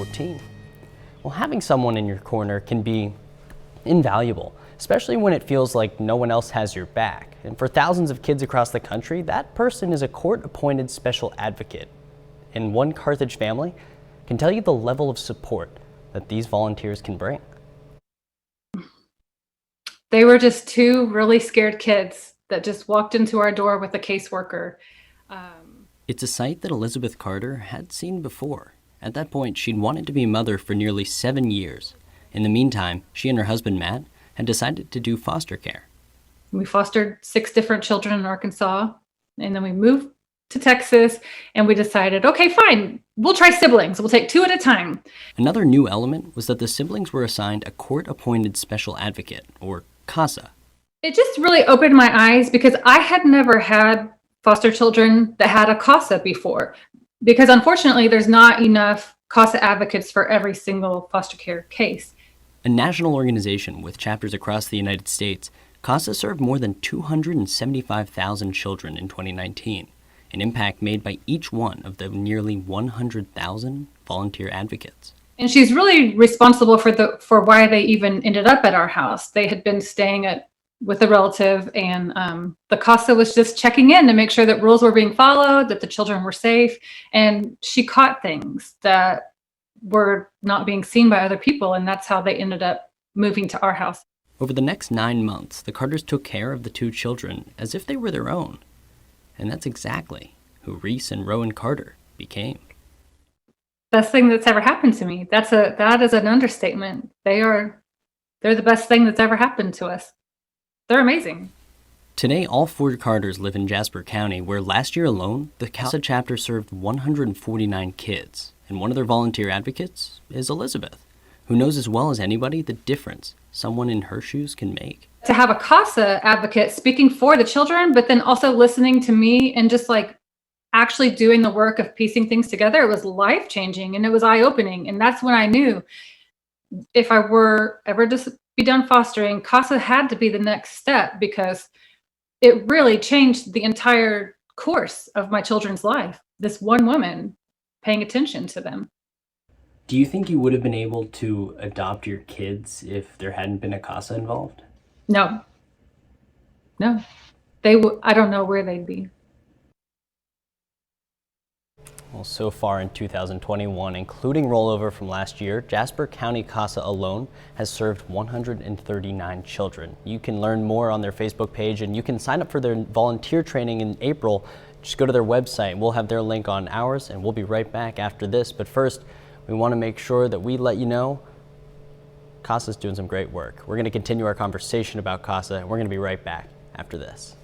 2014. Well, having someone in your corner can be invaluable, especially when it feels like no one else has your back. And for thousands of kids across the country, that person is a court-appointed special advocate. And one Carthage family can tell you the level of support that these volunteers can bring. They were just two really scared kids that just walked into our door with a caseworker. It's a sight that Elizabeth Carter had seen before. At that point, she'd wanted to be a mother for nearly 7 years. In the meantime, she and her husband, Matt, had decided to do foster care. We fostered 6 different children in Arkansas, and then we moved to Texas, and we decided, okay, fine, we'll try siblings. We'll take 2 at a time. Another new element was that the siblings were assigned a court-appointed special advocate, or CASA. It just really opened my eyes because I had never had foster children that had a CASA before, because unfortunately there's not enough CASA advocates for every single foster care case. A national organization with chapters across the United States, CASA served more than 275,000 children in 2019, an impact made by each one of the nearly 100,000 volunteer advocates. And she's really responsible for why they even ended up at our house. They had been staying with a relative, and the CASA was just checking in to make sure that rules were being followed, that the children were safe, and she caught things that were not being seen by other people, and that's how they ended up moving to our house. Over the next 9 months, the Carters took care of the 2 children as if they were their own. And that's exactly who Reese and Rowan Carter became. Best thing that's ever happened to me. That is an understatement. They're the best thing that's ever happened to us. They're amazing. Today, all 4 Carters live in Jasper County, where last year alone, the CASA chapter served 149 kids. And one of their volunteer advocates is Elizabeth, who knows as well as anybody the difference someone in her shoes can make. To have a CASA advocate speaking for the children, but then also listening to me and just like actually doing the work of piecing things together, it was life-changing and it was eye-opening. And that's when I knew if I were ever to be done fostering, CASA had to be the next step, because it really changed the entire course of my children's life. This one woman paying attention to them. Do you think you would have been able to adopt your kids if there hadn't been a CASA involved? No. I don't know where they'd be. Well, so far in 2021, including rollover from last year, Jasper County CASA alone has served 139 children. You can learn more on their Facebook page, and you can sign up for their volunteer training in April. Just go to their website. We'll have their link on ours, and we'll be right back after this. But first, we want to make sure that we let you know CASA's doing some great work. We're going to continue our conversation about CASA, and we're going to be right back after this.